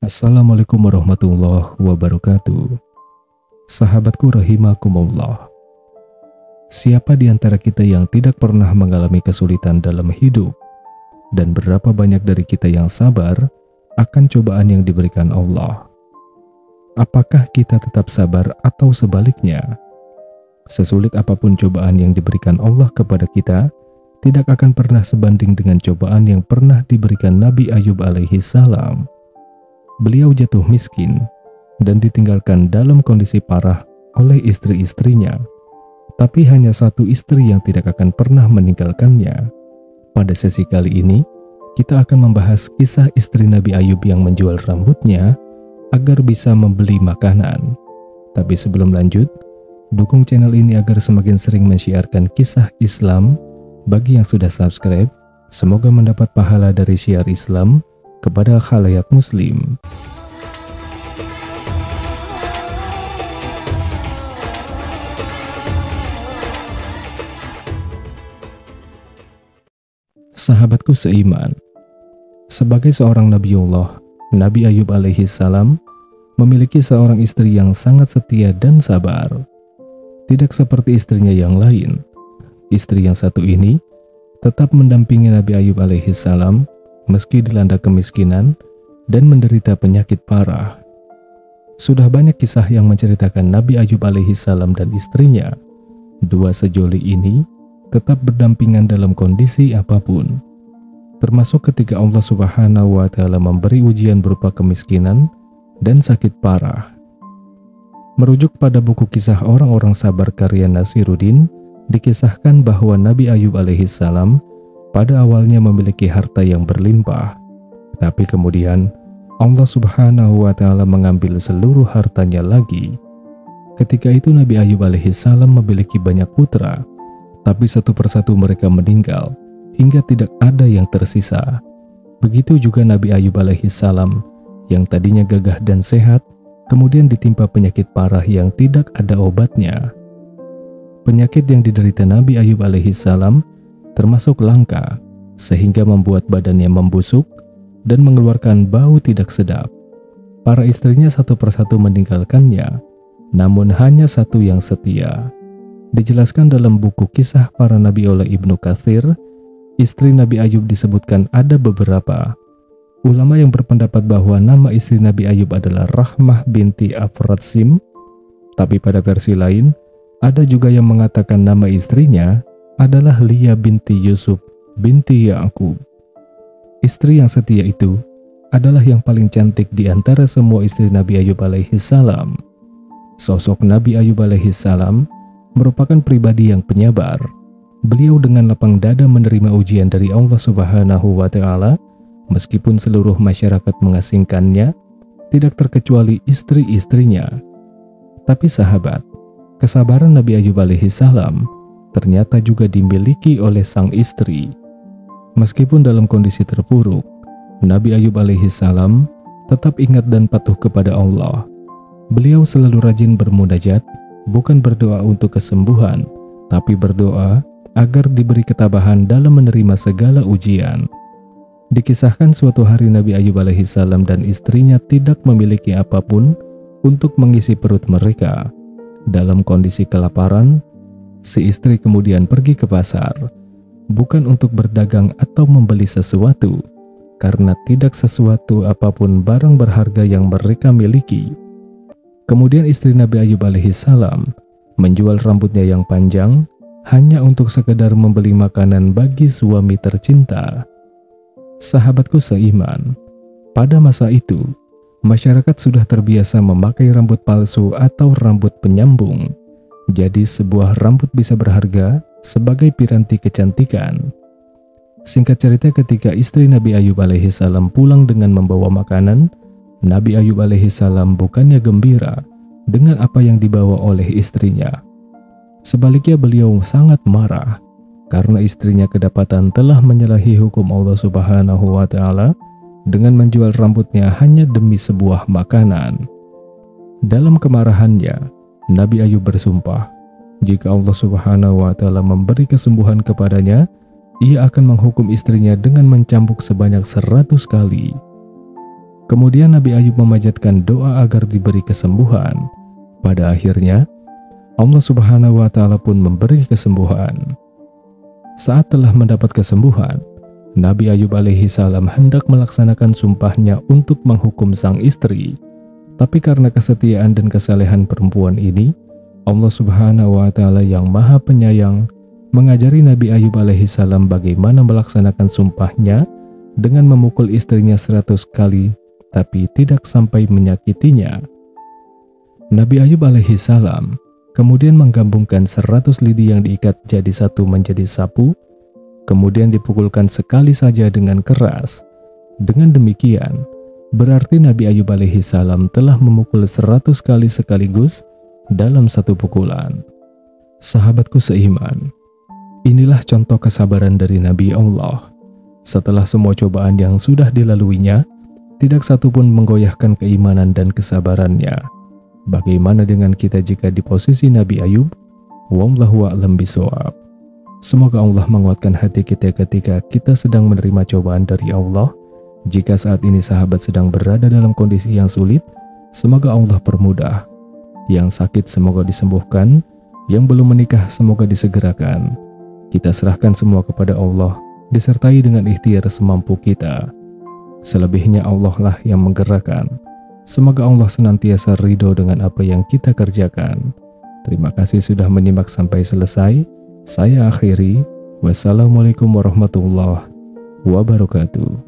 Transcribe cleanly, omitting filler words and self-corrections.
Assalamualaikum warahmatullahi wabarakatuh. Sahabatku rahimakumullah. Siapa di antara kita yang tidak pernah mengalami kesulitan dalam hidup? Dan berapa banyak dari kita yang sabar akan cobaan yang diberikan Allah? Apakah kita tetap sabar atau sebaliknya? Sesulit apapun cobaan yang diberikan Allah kepada kita, tidak akan pernah sebanding dengan cobaan yang pernah diberikan Nabi Ayub alaihi salam. Beliau jatuh miskin dan ditinggalkan dalam kondisi parah oleh istri-istrinya. Tapi hanya satu istri yang tidak akan pernah meninggalkannya. Pada sesi kali ini, kita akan membahas kisah istri Nabi Ayub yang menjual rambutnya agar bisa membeli makanan. Tapi sebelum lanjut, dukung channel ini agar semakin sering mensiarkan kisah Islam. Bagi yang sudah subscribe, semoga mendapat pahala dari syiar Islam kepada khalayak muslim. Sahabatku seiman, sebagai seorang Nabiullah, Nabi Ayub alaihi salam memiliki seorang istri yang sangat setia dan sabar. Tidak seperti istrinya yang lain, istri yang satu ini tetap mendampingi Nabi Ayub alaihi salam meski dilanda kemiskinan dan menderita penyakit parah. Sudah banyak kisah yang menceritakan Nabi Ayub alaihi salam dan istrinya, dua sejoli ini, tetap berdampingan dalam kondisi apapun. Termasuk ketika Allah Subhanahu wa Ta'ala memberi ujian berupa kemiskinan dan sakit parah. Merujuk pada buku kisah orang-orang sabar karya Nasiruddin, dikisahkan bahwa Nabi Ayub alaihi salam pada awalnya memiliki harta yang berlimpah, tapi kemudian Allah Subhanahu wa Ta'ala mengambil seluruh hartanya lagi. Ketika itu Nabi Ayub alaihi salam memiliki banyak putra, tapi satu persatu mereka meninggal hingga tidak ada yang tersisa. Begitu juga Nabi Ayub alaihi salam yang tadinya gagah dan sehat, kemudian ditimpa penyakit parah yang tidak ada obatnya. Penyakit yang diderita Nabi Ayub alaihi salam termasuk langka, sehingga membuat badannya membusuk dan mengeluarkan bau tidak sedap. Para istrinya satu persatu meninggalkannya, namun hanya satu yang setia. Dijelaskan dalam buku kisah para nabi oleh Ibnu Katsir, istri Nabi Ayub disebutkan ada beberapa. Ulama yang berpendapat bahwa nama istri Nabi Ayub adalah Rahmah binti Afratsim, tapi pada versi lain, ada juga yang mengatakan nama istrinya adalah Lia binti Yusuf binti Ya'qub. Istri yang setia itu adalah yang paling cantik di antara semua istri Nabi Ayub alaihi salam. Sosok Nabi Ayub alaihi salam merupakan pribadi yang penyabar. Beliau dengan lapang dada menerima ujian dari Allah Subhanahu wa Ta'ala, meskipun seluruh masyarakat mengasingkannya, tidak terkecuali istri-istrinya. Tapi sahabat, kesabaran Nabi Ayub alaihi salam ternyata juga dimiliki oleh sang istri. Meskipun dalam kondisi terpuruk, Nabi Ayub alaihi salam tetap ingat dan patuh kepada Allah. Beliau selalu rajin bermunajat, bukan berdoa untuk kesembuhan, tapi berdoa agar diberi ketabahan dalam menerima segala ujian. Dikisahkan suatu hari Nabi Ayub alaihi salam dan istrinya tidak memiliki apapun untuk mengisi perut mereka. Dalam kondisi kelaparan, si istri kemudian pergi ke pasar, bukan untuk berdagang atau membeli sesuatu, karena tidak sesuatu apapun barang berharga yang mereka miliki. Kemudian istri Nabi Ayub alaihi salam menjual rambutnya yang panjang hanya untuk sekedar membeli makanan bagi suami tercinta. Sahabatku seiman, pada masa itu, masyarakat sudah terbiasa memakai rambut palsu atau rambut penyambung. Jadi sebuah rambut bisa berharga sebagai piranti kecantikan. Singkat cerita, ketika istri Nabi Ayub alaihi salam pulang dengan membawa makanan, Nabi Ayub alaihi salam bukannya gembira dengan apa yang dibawa oleh istrinya. Sebaliknya beliau sangat marah karena istrinya kedapatan telah menyalahi hukum Allah Subhanahu wa Ta'ala dengan menjual rambutnya hanya demi sebuah makanan. Dalam kemarahannya, Nabi Ayub bersumpah, jika Allah Subhanahu wa Ta'ala memberi kesembuhan kepadanya, ia akan menghukum istrinya dengan mencambuk sebanyak 100 kali. Kemudian Nabi Ayub memanjatkan doa agar diberi kesembuhan. Pada akhirnya, Allah Subhanahu wa Ta'ala pun memberi kesembuhan. Saat telah mendapat kesembuhan, Nabi Ayub alaihi salam hendak melaksanakan sumpahnya untuk menghukum sang istri. Tapi karena kesetiaan dan kesalehan perempuan ini, Allah Subhanahu wa Ta'ala yang Maha Penyayang mengajari Nabi Ayub alaihi salam bagaimana melaksanakan sumpahnya dengan memukul istrinya 100 kali, tapi tidak sampai menyakitinya. Nabi Ayub alaihi salam kemudian menggabungkan 100 lidi yang diikat jadi satu menjadi sapu, kemudian dipukulkan sekali saja dengan keras. Dengan demikian, berarti Nabi Ayub alaihi salam telah memukul 100 kali sekaligus dalam satu pukulan. Sahabatku seiman, inilah contoh kesabaran dari Nabi Allah. Setelah semua cobaan yang sudah dilaluinya, tidak satu pun menggoyahkan keimanan dan kesabarannya. Bagaimana dengan kita jika di posisi Nabi Ayub? Wallahu a'lam bishawab. Semoga Allah menguatkan hati kita ketika kita sedang menerima cobaan dari Allah. Jika saat ini sahabat sedang berada dalam kondisi yang sulit, semoga Allah permudah. Yang sakit semoga disembuhkan, yang belum menikah semoga disegerakan. Kita serahkan semua kepada Allah, disertai dengan ikhtiar semampu kita. Selebihnya Allah lah yang menggerakkan. Semoga Allah senantiasa ridho dengan apa yang kita kerjakan. Terima kasih sudah menyimak sampai selesai. Saya akhiri. Wassalamualaikum warahmatullahi wabarakatuh.